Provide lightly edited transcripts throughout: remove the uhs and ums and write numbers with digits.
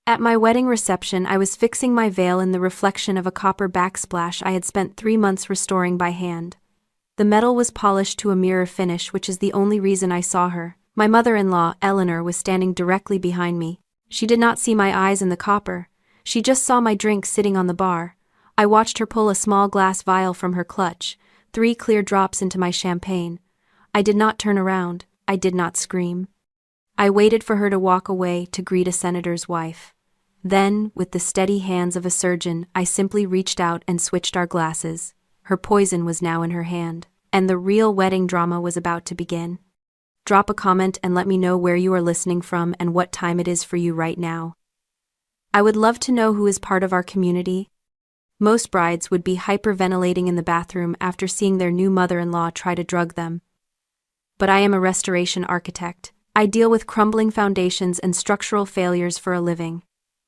At my wedding reception, I was fixing my veil in the reflection of a copper backsplash I had spent 3 months restoring by hand. The metal was polished to a mirror finish, which is the only reason I saw her. My mother-in-law, Eleanor, was standing directly behind me. She did not see my eyes in the copper. She just saw my drink sitting on the bar. I watched her pull a small glass vial from her clutch, 3 clear drops into my champagne. I did not turn around. I did not scream. I waited for her to walk away to greet a senator's wife. Then, with the steady hands of a surgeon, I simply reached out and switched our glasses. Her poison was now in her hand, and the real wedding drama was about to begin. Drop a comment and let me know where you are listening from and what time it is for you right now. I would love to know who is part of our community. Most brides would be hyperventilating in the bathroom after seeing their new mother-in-law try to drug them. But I am a restoration architect. I deal with crumbling foundations and structural failures for a living.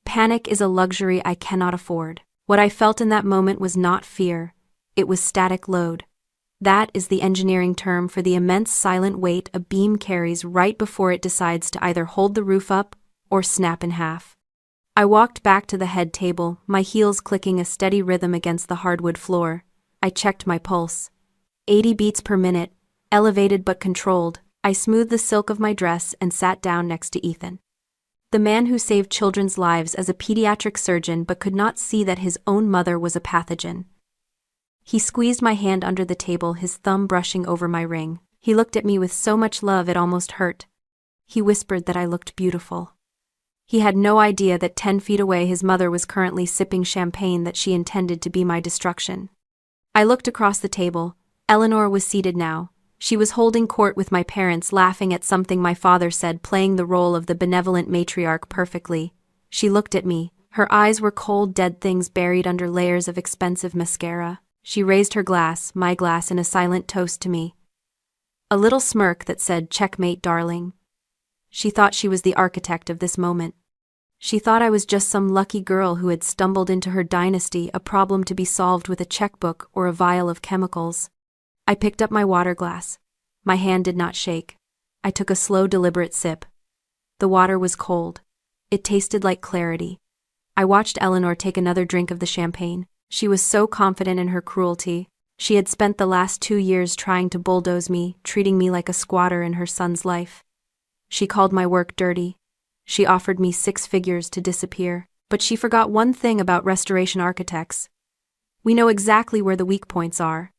Panic is a luxury I cannot afford. What I felt in that moment was not fear. It was static load. That is the engineering term for the immense silent weight a beam carries right before it decides to either hold the roof up or snap in half. I walked back to the head table, my heels clicking a steady rhythm against the hardwood floor. I checked my pulse. 80 beats per minute, elevated but controlled. I smoothed the silk of my dress and sat down next to Ethan. The man who saved children's lives as a pediatric surgeon but could not see that his own mother was a pathogen. He squeezed my hand under the table, his thumb brushing over my ring. He looked at me with so much love it almost hurt. He whispered that I looked beautiful. He had no idea that 10 feet away his mother was currently sipping champagne that she intended to be my destruction. I looked across the table. Eleanor was seated now. She was holding court with my parents, laughing at something my father said, playing the role of the benevolent matriarch perfectly. She looked at me. Her eyes were cold, dead things buried under layers of expensive mascara. She raised her glass, my glass, in a silent toast to me. A little smirk that said, "Checkmate, darling." She thought she was the architect of this moment. She thought I was just some lucky girl who had stumbled into her dynasty, a problem to be solved with a checkbook or a vial of chemicals. I picked up my water glass. My hand did not shake. I took a slow, deliberate sip. The water was cold. It tasted like clarity. I watched Eleanor take another drink of the champagne. She was so confident in her cruelty. She had spent the last 2 years trying to bulldoze me, treating me like a squatter in her son's life. She called my work dirty. She offered me 6 figures to disappear. But she forgot one thing about restoration architects. We know exactly where the weak points are.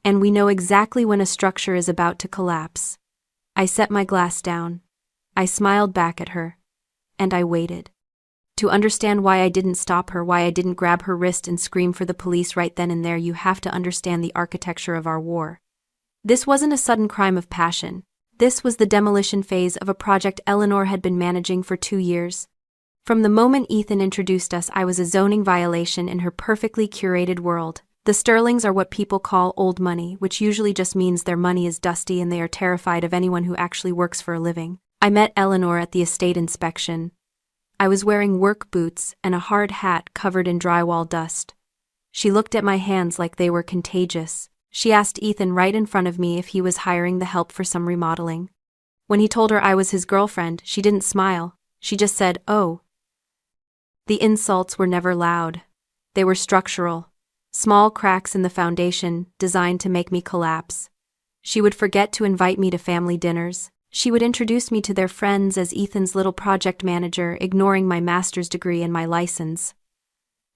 And we know exactly when a structure is about to collapse. I set my glass down. I smiled back at her. And I waited. To understand why I didn't stop her, why I didn't grab her wrist and scream for the police right then and there, you have to understand the architecture of our war. This wasn't a sudden crime of passion. This was the demolition phase of a project Eleanor had been managing for 2 years. From the moment Ethan introduced us, I was a zoning violation in her perfectly curated world. The Sterlings are what people call old money, which usually just means their money is dusty and they are terrified of anyone who actually works for a living. I met Eleanor at the estate inspection. I was wearing work boots and a hard hat covered in drywall dust. She looked at my hands like they were contagious. She asked Ethan right in front of me if he was hiring the help for some remodeling. When he told her I was his girlfriend, she didn't smile. She just said, "Oh." The insults were never loud. They were structural. Small cracks in the foundation, designed to make me collapse. She would forget to invite me to family dinners. She would introduce me to their friends as Ethan's little project manager, ignoring my master's degree and my license.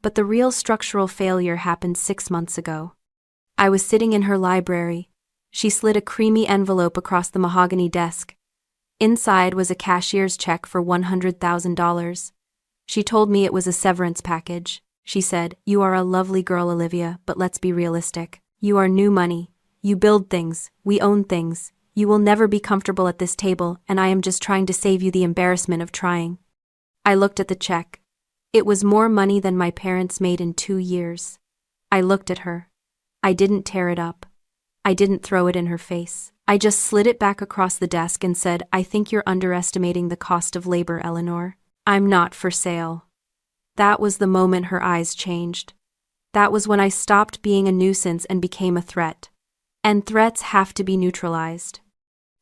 But the real structural failure happened 6 months ago. I was sitting in her library. She slid a creamy envelope across the mahogany desk. Inside was a cashier's check for $100,000. She told me it was a severance package. She said, "You are a lovely girl, Olivia, but let's be realistic. You are new money. You build things. We own things. You will never be comfortable at this table, and I am just trying to save you the embarrassment of trying." I looked at the check. It was more money than my parents made in 2 years. I looked at her. I didn't tear it up. I didn't throw it in her face. I just slid it back across the desk and said, "I think you're underestimating the cost of labor, Eleanor. I'm not for sale." That was the moment her eyes changed. That was when I stopped being a nuisance and became a threat. And threats have to be neutralized.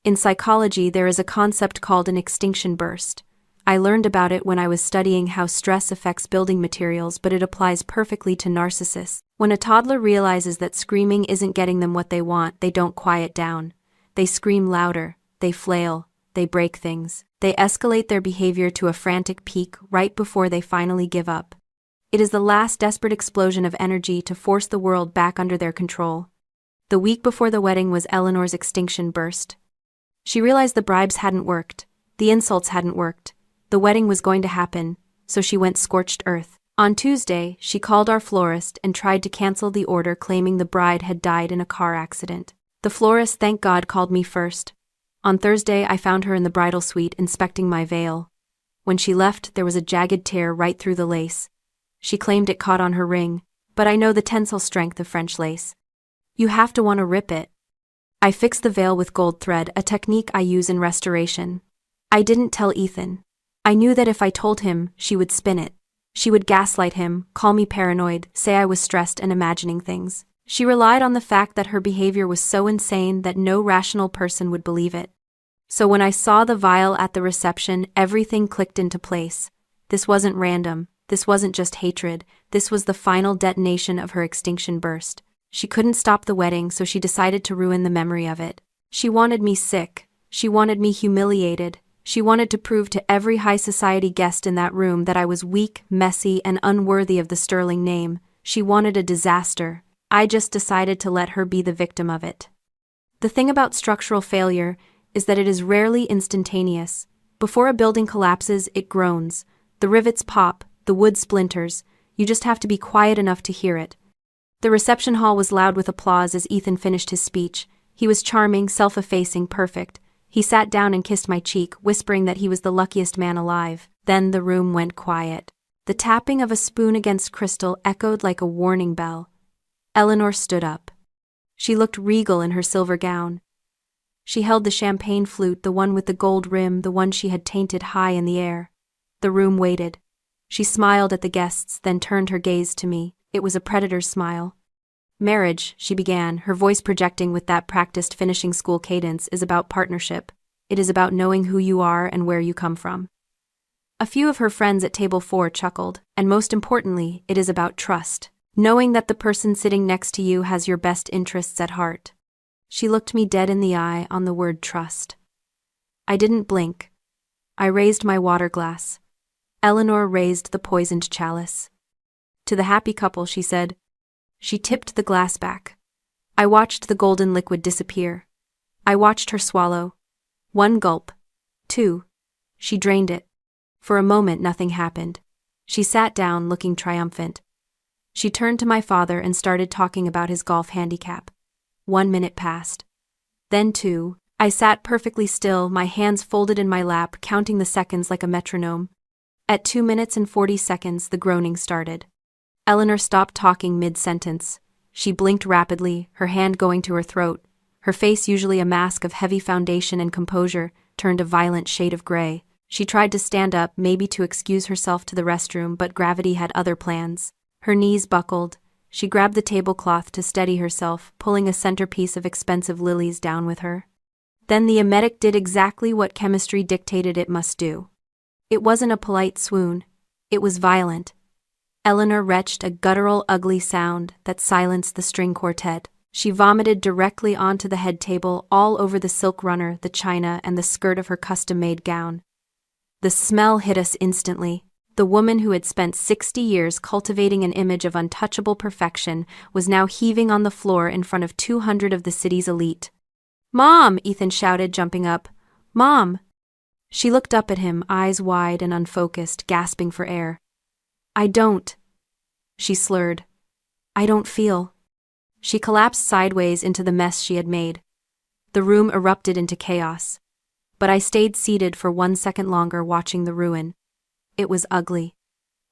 In psychology, there is a concept called an extinction burst. I learned about it when I was studying how stress affects building materials, but it applies perfectly to narcissists. When a toddler realizes that screaming isn't getting them what they want, they don't quiet down. They scream louder, they flail, they break things. They escalate their behavior to a frantic peak right before they finally give up. It is the last desperate explosion of energy to force the world back under their control. The week before the wedding was Eleanor's extinction burst. She realized the bribes hadn't worked, the insults hadn't worked, the wedding was going to happen, so she went scorched earth. On Tuesday, she called our florist and tried to cancel the order, claiming the bride had died in a car accident. The florist, thank God, called me first. On Thursday, I found her in the bridal suite inspecting my veil. When she left, there was a jagged tear right through the lace. She claimed it caught on her ring, but I know the tensile strength of French lace. You have to want to rip it. I fixed the veil with gold thread, a technique I use in restoration. I didn't tell Ethan. I knew that if I told him, she would spin it. She would gaslight him, call me paranoid, say I was stressed and imagining things. She relied on the fact that her behavior was so insane that no rational person would believe it. So when I saw the vial at the reception, everything clicked into place. This wasn't random. This wasn't just hatred. This was the final detonation of her extinction burst. She couldn't stop the wedding, so she decided to ruin the memory of it. She wanted me sick. She wanted me humiliated. She wanted to prove to every high society guest in that room that I was weak, messy, and unworthy of the sterling name. She wanted a disaster. I just decided to let her be the victim of it. The thing about structural failure is that it is rarely instantaneous. Before a building collapses, it groans. The rivets pop, the wood splinters. You just have to be quiet enough to hear it. The reception hall was loud with applause as Ethan finished his speech. He was charming, self-effacing, perfect. He sat down and kissed my cheek, whispering that he was the luckiest man alive. Then the room went quiet. The tapping of a spoon against crystal echoed like a warning bell. Eleanor stood up. She looked regal in her silver gown. She held the champagne flute, the one with the gold rim, the one she had tainted high in the air. The room waited. She smiled at the guests, then turned her gaze to me. It was a predator's smile. Marriage, she began, her voice projecting with that practiced finishing school cadence, is about partnership. It is about knowing who you are and where you come from. A few of her friends at table 4 chuckled, and most importantly, it is about trust. Knowing that the person sitting next to you has your best interests at heart. She looked me dead in the eye on the word trust. I didn't blink. I raised my water glass. Eleanor raised the poisoned chalice. To the happy couple, she said. She tipped the glass back. I watched the golden liquid disappear. I watched her swallow. 1 gulp. 2. She drained it. For a moment, nothing happened. She sat down, looking triumphant. She turned to my father and started talking about his golf handicap. 1 minute passed. Then 2. I sat perfectly still, my hands folded in my lap, counting the seconds like a metronome. At 2 minutes and 40 seconds, the groaning started. Eleanor stopped talking mid-sentence. She blinked rapidly, her hand going to her throat. Her face, usually a mask of heavy foundation and composure, turned a violent shade of gray. She tried to stand up, maybe to excuse herself to the restroom, but gravity had other plans. Her knees buckled. She grabbed the tablecloth to steady herself, pulling a centerpiece of expensive lilies down with her. Then the emetic did exactly what chemistry dictated it must do. It wasn't a polite swoon. It was violent. Eleanor retched a guttural, ugly sound that silenced the string quartet. She vomited directly onto the head table, all over the silk runner, the china, and the skirt of her custom-made gown. The smell hit us instantly. The woman who had spent 60 years cultivating an image of untouchable perfection was now heaving on the floor in front of 200 of the city's elite. "Mom!" Ethan shouted, jumping up. "Mom!" She looked up at him, eyes wide and unfocused, gasping for air. "I don't," she slurred. "I don't feel." She collapsed sideways into the mess she had made. The room erupted into chaos. But I stayed seated for 1 second longer, watching the ruin. It was ugly.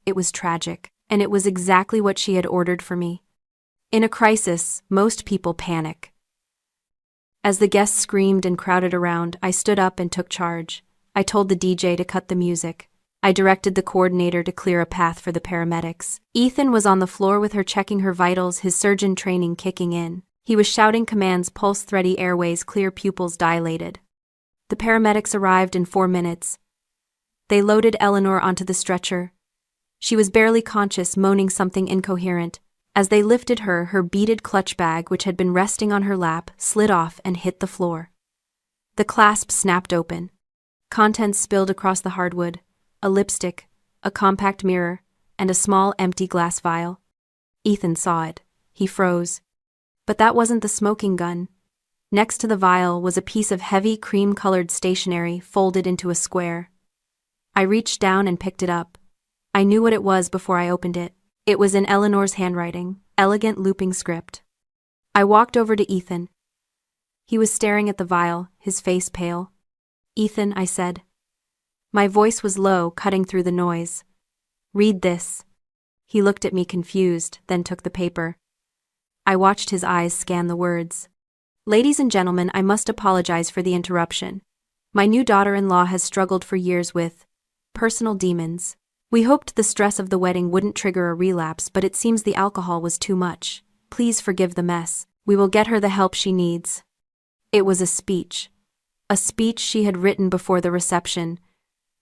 It was tragic. And it was exactly what she had ordered for me. In a crisis, most people panic. As the guests screamed and crowded around, I stood up and took charge. I told the DJ to cut the music. I directed the coordinator to clear a path for the paramedics. Ethan was on the floor with her, checking her vitals, his surgeon training kicking in. He was shouting commands, pulse-thready airways, clear pupils dilated. The paramedics arrived in 4 minutes. They loaded Eleanor onto the stretcher. She was barely conscious, moaning something incoherent. As they lifted her, her beaded clutch bag, which had been resting on her lap, slid off and hit the floor. The clasp snapped open. Contents spilled across the hardwood: a lipstick, a compact mirror, and a small empty glass vial. Ethan saw it. He froze. But that wasn't the smoking gun. Next to the vial was a piece of heavy cream-colored stationery folded into a square. I reached down and picked it up. I knew what it was before I opened it. It was in Eleanor's handwriting, elegant looping script. I walked over to Ethan. He was staring at the vial, his face pale. "Ethan," I said. My voice was low, cutting through the noise. "Read this." He looked at me confused, then took the paper. I watched his eyes scan the words. "Ladies and gentlemen, I must apologize for the interruption. My new daughter-in-law has struggled for years with personal demons. We hoped the stress of the wedding wouldn't trigger a relapse, but it seems the alcohol was too much. Please forgive the mess. We will get her the help she needs." It was a speech. A speech she had written before the reception.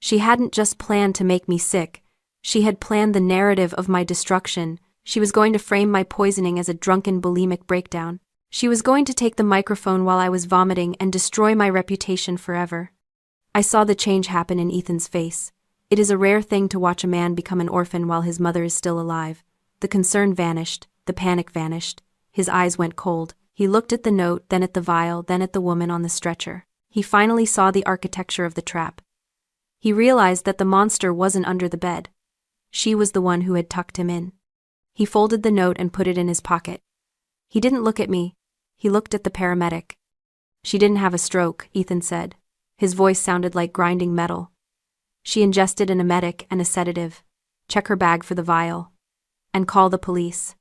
She hadn't just planned to make me sick. She had planned the narrative of my destruction. She was going to frame my poisoning as a drunken bulimic breakdown. She was going to take the microphone while I was vomiting and destroy my reputation forever. I saw the change happen in Ethan's face. It is a rare thing to watch a man become an orphan while his mother is still alive. The concern vanished, the panic vanished. His eyes went cold. He looked at the note, then at the vial, then at the woman on the stretcher. He finally saw the architecture of the trap. He realized that the monster wasn't under the bed. She was the one who had tucked him in. He folded the note and put it in his pocket. He didn't look at me. He looked at the paramedic. "She didn't have a stroke," Ethan said. His voice sounded like grinding metal. "She ingested an emetic and a sedative. Check her bag for the vial. And call the police."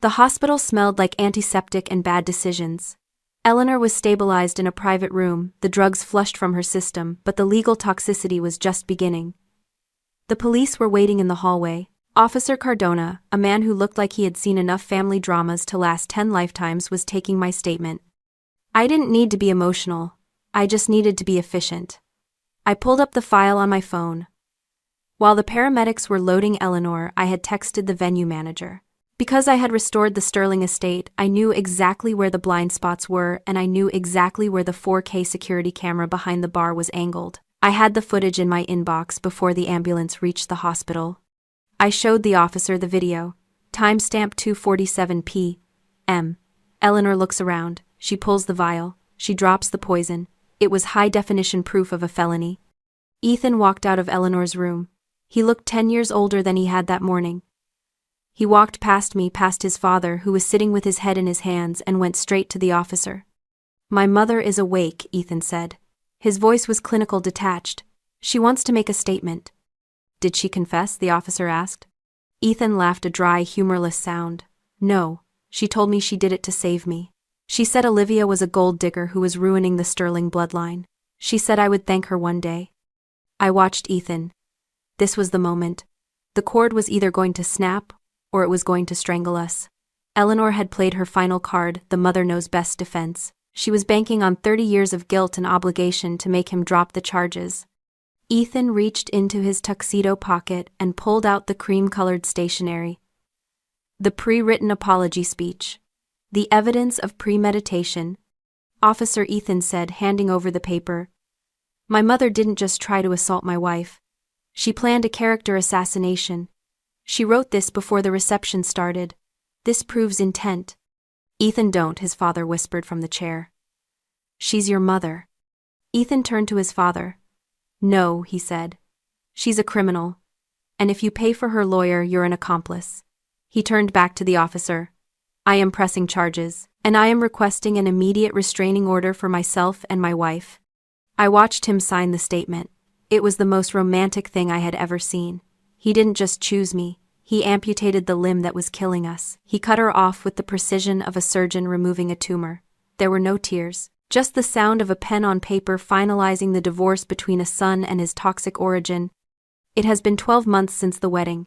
The hospital smelled like antiseptic and bad decisions. Eleanor was stabilized in a private room, the drugs flushed from her system, but the legal toxicity was just beginning. The police were waiting in the hallway. Officer Cardona, a man who looked like he had seen enough family dramas to last 10 lifetimes, was taking my statement. I didn't need to be emotional. I just needed to be efficient. I pulled up the file on my phone. While the paramedics were loading Eleanor, I had texted the venue manager. Because I had restored the Sterling estate, I knew exactly where the blind spots were, and I knew exactly where the 4K security camera behind the bar was angled. I had the footage in my inbox before the ambulance reached the hospital. I showed the officer the video. Timestamp 2:47 p.m. Eleanor looks around. She pulls the vial. She drops the poison. It was high-definition proof of a felony. Ethan walked out of Eleanor's room. He looked 10 years older than he had that morning. He walked past me, past his father, who was sitting with his head in his hands, and went straight to the officer. "My mother is awake," Ethan said. His voice was clinical, detached. "She wants to make a statement." "Did she confess?" the officer asked. Ethan laughed, a dry, humorless sound. "No, she told me she did it to save me. She said Olivia was a gold digger who was ruining the Sterling bloodline. She said I would thank her one day." I watched Ethan. This was the moment. The cord was either going to snap, or it was going to strangle us. Eleanor had played her final card, the mother knows best defense. She was banking on 30 years of guilt and obligation to make him drop the charges. Ethan reached into his tuxedo pocket and pulled out the cream-colored stationery. The pre-written apology speech. The evidence of premeditation. Officer Ethan said, handing over the paper. "My mother didn't just try to assault my wife. She planned a character assassination. She wrote this before the reception started. This proves intent." "Ethan, don't," his father whispered from the chair. "She's your mother." Ethan turned to his father. "No," he said. "She's a criminal. And if you pay for her lawyer, you're an accomplice." He turned back to the officer. "I am pressing charges, and I am requesting an immediate restraining order for myself and my wife." I watched him sign the statement. It was the most romantic thing I had ever seen. He didn't just choose me. He amputated the limb that was killing us. He cut her off with the precision of a surgeon removing a tumor. There were no tears, just the sound of a pen on paper finalizing the divorce between a son and his toxic origin. It has been 12 months since the wedding.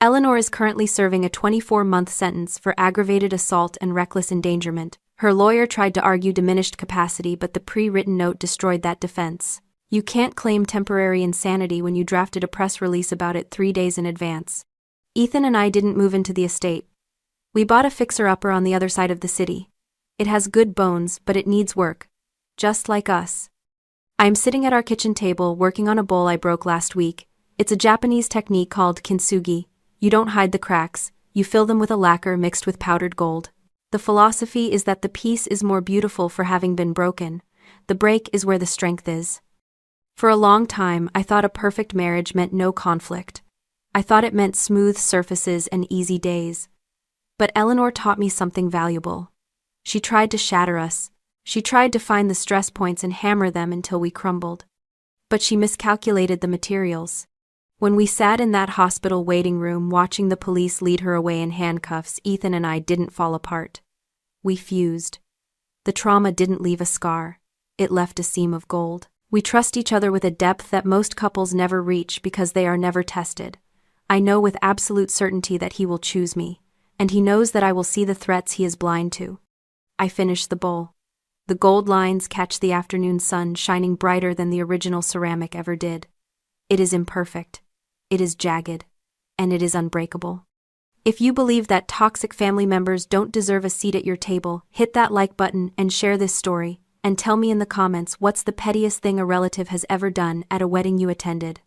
Eleanor is currently serving a 24-month sentence for aggravated assault and reckless endangerment. Her lawyer tried to argue diminished capacity, but the pre-written note destroyed that defense. You can't claim temporary insanity when you drafted a press release about it 3 days in advance. Ethan and I didn't move into the estate. We bought a fixer-upper on the other side of the city. It has good bones, but it needs work. Just like us. I'm sitting at our kitchen table working on a bowl I broke last week. It's a Japanese technique called kintsugi. You don't hide the cracks, you fill them with a lacquer mixed with powdered gold. The philosophy is that the piece is more beautiful for having been broken. The break is where the strength is. For a long time, I thought a perfect marriage meant no conflict. I thought it meant smooth surfaces and easy days. But Eleanor taught me something valuable. She tried to shatter us. She tried to find the stress points and hammer them until we crumbled. But she miscalculated the materials. When we sat in that hospital waiting room watching the police lead her away in handcuffs, Ethan and I didn't fall apart. We fused. The trauma didn't leave a scar. It left a seam of gold. We trust each other with a depth that most couples never reach because they are never tested. I know with absolute certainty that he will choose me, and he knows that I will see the threats he is blind to. I finish the bowl. The gold lines catch the afternoon sun shining brighter than the original ceramic ever did. It is imperfect. It is jagged. And it is unbreakable. If you believe that toxic family members don't deserve a seat at your table, hit that like button and share this story, and tell me in the comments what's the pettiest thing a relative has ever done at a wedding you attended.